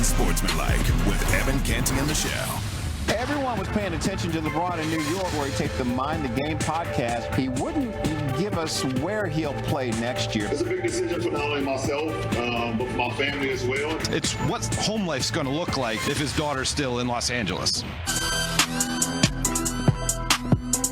Unsportsmanlike with Evan Canty and Michelle. Everyone was paying attention to LeBron in New York, where he takes the Mind the Game podcast. He wouldn't give us where he'll play next year. It's a big decision for not only myself, but for my family as well. It's what home life's going to look like if his daughter's still in Los Angeles.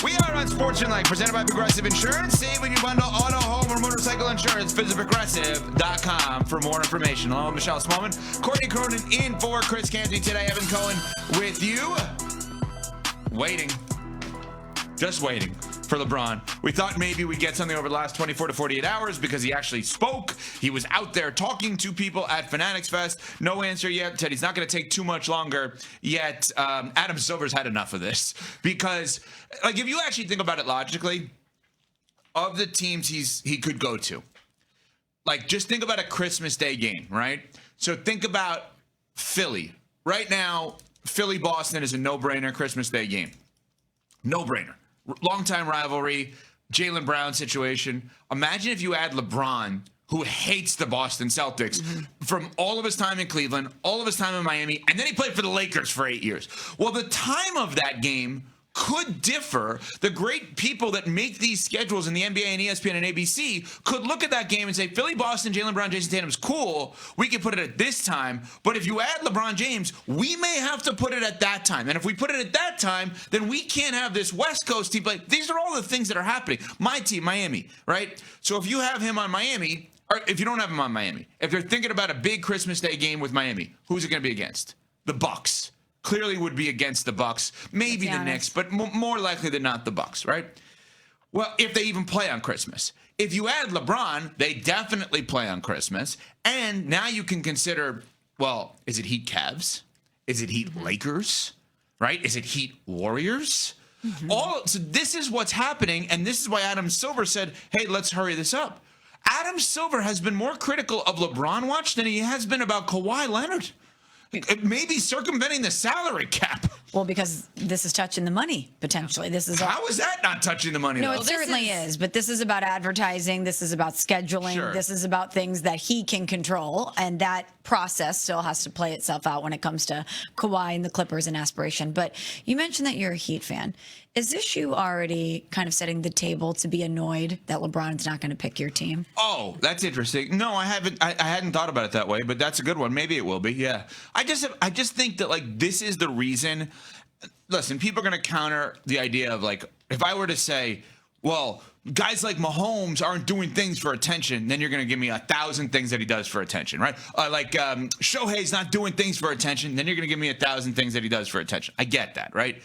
We are Unsportsmanlike, presented by Progressive Insurance. Save when you bundle auto, home, or motorcycle insurance. Visit Progressive.com for more information. Hello, Michelle Smallman. Courtney Cronin in for Chris Canty today. Evan Cohen with you. Waiting. Just waiting for LeBron. We thought maybe we'd get something over the last 24 to 48 hours because he actually spoke. He was out there talking to people at Fanatics Fest. No answer yet. Said he's not going to take too much longer. Yet Adam Silver's had enough of this because, like, if you actually think about it logically, of the teams he could go to, like, just think about a Christmas Day game, right? So think about Philly. Right now, Philly-Boston is a no-brainer Christmas Day game. No-brainer. Longtime rivalry, Jaylen Brown situation. Imagine if you add LeBron, who hates the Boston Celtics, from all of his time in Cleveland, all of his time in Miami, and then he played for the Lakers for 8 years. Well, the time of that game could differ. The great people that make these schedules in the NBA and ESPN and ABC could look at that game and say, Philly, Boston, Jaylen Brown, Jason Tatum's cool. We can put it at this time. But if you add LeBron James, we may have to put it at that time. And if we put it at that time, then we can't have this West Coast team play. These are all the things that are happening. My team, Miami, right? So if you have him on Miami, or if you don't have him on Miami, if they're thinking about a big Christmas Day game with Miami, who's it going to be against? The Bucks. Clearly would be against the Bucks, maybe the Knicks, but more likely than not the Bucks, right? Well, if they even play on Christmas. If you add LeBron, they definitely play on Christmas. And now you can consider, well, is it Heat Cavs? Is it Heat Lakers? Right? Is it Heat Warriors? So this is what's happening, and this is why Adam Silver said, hey, let's hurry this up. Adam Silver has been more critical of LeBron watch than he has been about Kawhi Leonard. Maybe circumventing the salary cap. Well, because this is touching the money, potentially. How is that not touching the money? No, though? it certainly is. But this is about advertising. This is about scheduling. Sure. This is about things that he can control. And that process still has to play itself out when it comes to Kawhi and the Clippers and aspiration. But you mentioned that you're a Heat fan. Is this you already kind of setting the table to be annoyed that LeBron's not going to pick your team? Oh, that's interesting. No, I haven't. I hadn't thought about it that way, but that's a good one. Maybe it will be. Yeah. I just think that, like, this is the reason. Listen, people are going to counter the idea of, like, if I were to say, well, guys like Mahomes aren't doing things for attention, then you're going to give me 1,000 things that he does for attention, right? Shohei's not doing things for attention, then you're going to give me 1,000 things that he does for attention. I get that, right?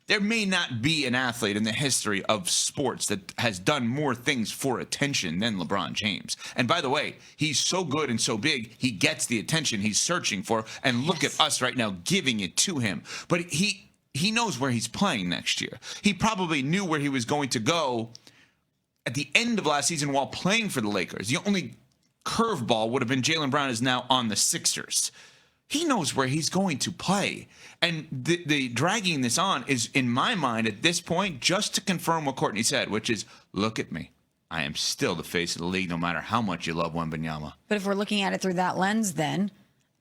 There may not be an athlete in the history of sports that has done more things for attention than LeBron James. And by the way, he's so good and so big, he gets the attention he's searching for. And look at us right now giving it to him. But he knows where he's playing next year. He probably knew where he was going to go at the end of last season while playing for the Lakers. The only curveball would have been Jaylen Brown is now on the Sixers. He knows where he's going to play. And the dragging this on is, in my mind, at this point, just to confirm what Courtney said, which is, look at me. I am still the face of the league, no matter how much you love Wembanyama. But if we're looking at it through that lens, then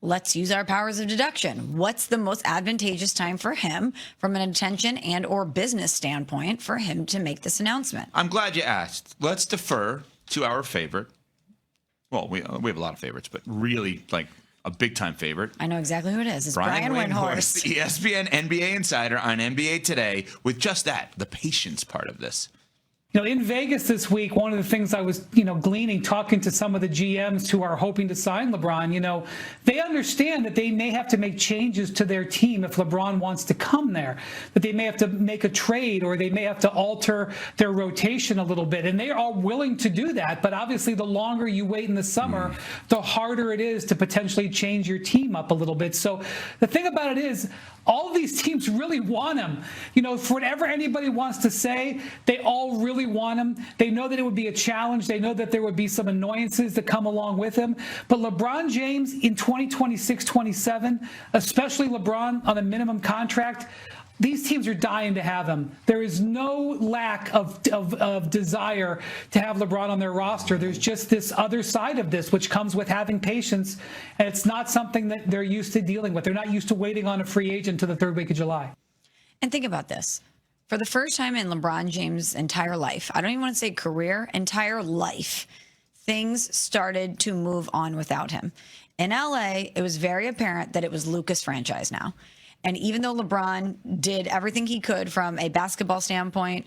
let's use our powers of deduction. What's the most advantageous time for him from an attention and or business standpoint for him to make this announcement? I'm glad you asked. Let's defer to our favorite. Well, we have a lot of favorites, but really, like, a big-time favorite. I know exactly who it is. It's Brian Windhorst. The ESPN NBA insider on NBA Today with just that, the patience part of this. You know, in Vegas this week, one of the things I was, gleaning, talking to some of the GMs who are hoping to sign LeBron, they understand that they may have to make changes to their team if LeBron wants to come there, that they may have to make a trade or they may have to alter their rotation a little bit. And they are willing to do that. But obviously, the longer you wait in the summer, the harder it is to potentially change your team up a little bit. So the thing about it is, all of these teams really want him. For whatever anybody wants to say, they all really want him. They know that it would be a challenge. They know that there would be some annoyances that come along with him. But LeBron James in 2026-27, especially LeBron on a minimum contract, these teams are dying to have him. There is no lack of desire to have LeBron on their roster. There's just this other side of this, which comes with having patience, and it's not something that they're used to dealing with. They're not used to waiting on a free agent to the third week of July. And think about this. For the first time in LeBron James' entire life, I don't even want to say career, entire life, things started to move on without him. In LA, it was very apparent that it was Luka's franchise now. And even though LeBron did everything he could from a basketball standpoint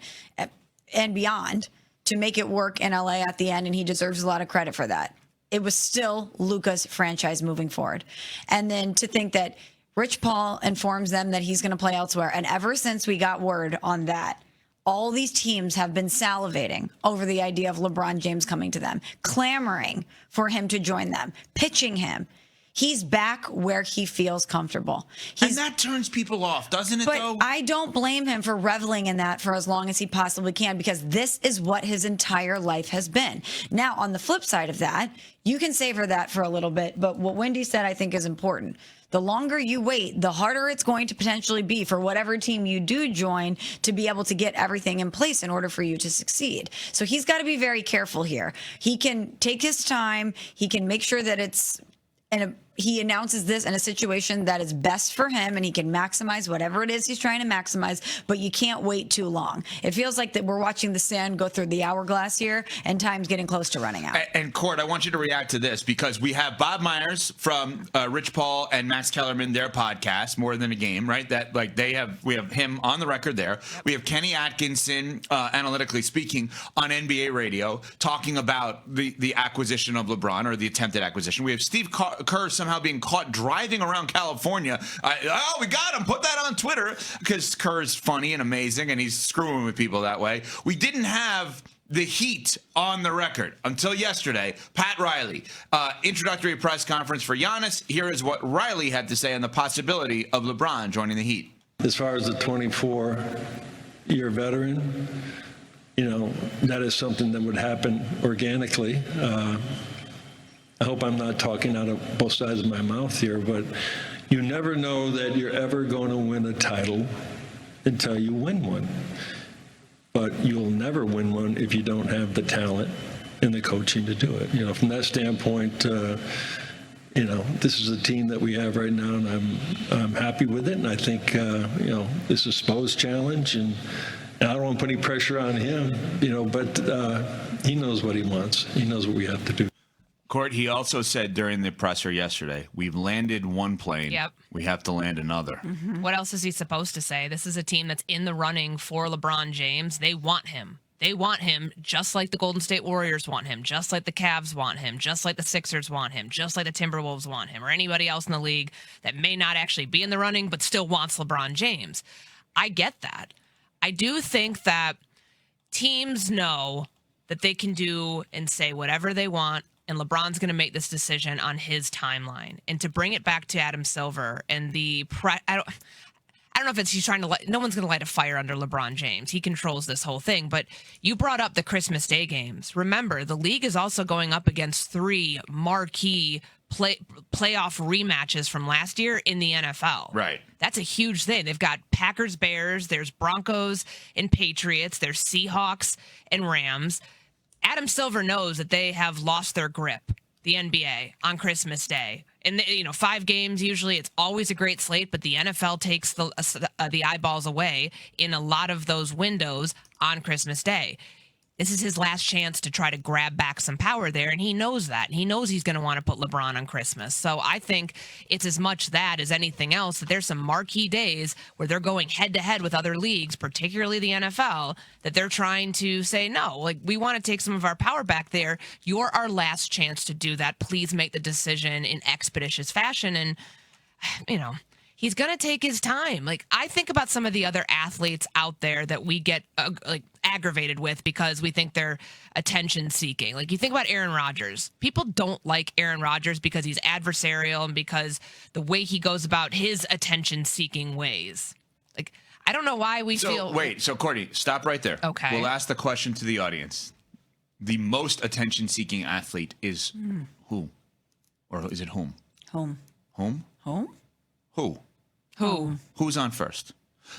and beyond to make it work in LA at the end, and he deserves a lot of credit for that, it was still Luka's franchise moving forward. And then to think that Rich Paul informs them that he's going to play elsewhere. And ever since we got word on that, all these teams have been salivating over the idea of LeBron James coming to them, clamoring for him to join them, pitching him. He's back where he feels comfortable. And that turns people off, doesn't it, though? But I don't blame him for reveling in that for as long as he possibly can, because this is what his entire life has been. Now, on the flip side of that, you can savor that for a little bit. But what Wendy said, I think, is important. The longer you wait, the harder it's going to potentially be for whatever team you do join to be able to get everything in place in order for you to succeed. So he's got to be very careful here. He can take his time. He can make sure that it's he announces this in a situation that is best for him, and he can maximize whatever it is he's trying to maximize, but you can't wait too long. It feels like that we're watching the sand go through the hourglass here, and time's getting close to running out. And Court, I want you to react to this, because we have Bob Myers from Rich Paul and Max Kellerman, their podcast, More Than a Game, right? That like we have him on the record there. We have Kenny Atkinson, analytically speaking, on NBA radio, talking about the acquisition of LeBron, or the attempted acquisition. We have Steve Kerr somehow being caught driving around California. We got him. Put that on Twitter, because Kerr's funny and amazing, and he's screwing with people that way. We didn't have the Heat on the record until yesterday. Pat Riley, introductory press conference for Giannis. Here is what Riley had to say on the possibility of LeBron joining the Heat. As far as the 24-year veteran, that is something that would happen organically. I hope I'm not talking out of both sides of my mouth here, but you never know that you're ever going to win a title until you win one. But you'll never win one if you don't have the talent and the coaching to do it. From that standpoint, this is a team that we have right now, and I'm happy with it. And I think, this is Spo's challenge, and I don't want to put any pressure on him, but he knows what he wants. He knows what we have to do. Court, he also said during the presser yesterday, we've landed one plane. Yep. We have to land another. Mm-hmm. What else is he supposed to say? This is a team that's in the running for LeBron James. They want him. They want him just like the Golden State Warriors want him, just like the Cavs want him, just like the Sixers want him, just like the Timberwolves want him, or anybody else in the league that may not actually be in the running but still wants LeBron James. I get that. I do think that teams know that they can do and say whatever they want, and LeBron's going to make this decision on his timeline. And to bring it back to Adam Silver and I don't know if it's he's trying to no one's going to light a fire under LeBron James. He controls this whole thing. But you brought up the Christmas Day games. Remember, the league is also going up against 3 marquee playoff rematches from last year in the NFL. Right. That's a huge thing. They've got Packers, Bears, there's Broncos and Patriots, there's Seahawks and Rams. Adam Silver knows that they have lost their grip, the NBA, on Christmas Day. And, 5 games, usually it's always a great slate, but the NFL takes the eyeballs away in a lot of those windows on Christmas Day. This is his last chance to try to grab back some power there, and he knows that. He knows he's going to want to put LeBron on Christmas. So I think it's as much that as anything else, that there's some marquee days where they're going head-to-head with other leagues, particularly the NFL, that they're trying to say, no, we want to take some of our power back there. You're our last chance to do that. Please make the decision in expeditious fashion. And, he's going to take his time. I think about some of the other athletes out there that we get aggravated with because we think they're attention seeking. You think about Aaron Rodgers. People don't like Aaron Rodgers because he's adversarial and because the way he goes about his attention seeking ways. I don't know why we feel. Wait, so Courtney, stop right there. Okay. We'll ask the question to the audience. The most attention seeking athlete is who? Or is it whom? Home. Whom? Home? Who? Who? Who's on first?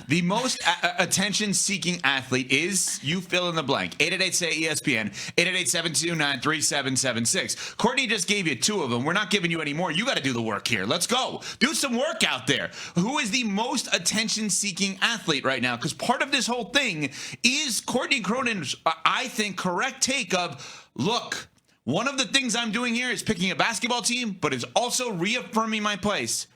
The most attention-seeking athlete is, you fill in the blank. 888-SAY-ESPN, 888-729-3776. Courtney just gave you 2 of them. We're not giving you any more. You got to do the work here. Let's go. Do some work out there. Who is the most attention-seeking athlete right now? Because part of this whole thing is Courtney Cronin's, I think, correct take of, look, one of the things I'm doing here is picking a basketball team, but is also reaffirming my place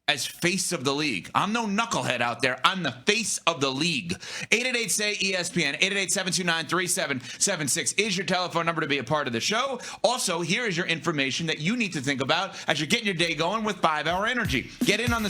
as face of the league. I'm no knucklehead out there. I'm the face of the league. 888-SAY-ESPN, 888-729-3776 is your telephone number to be a part of the show. Also, here is your information that you need to think about as you're getting your day going with 5 Hour Energy. Get in on the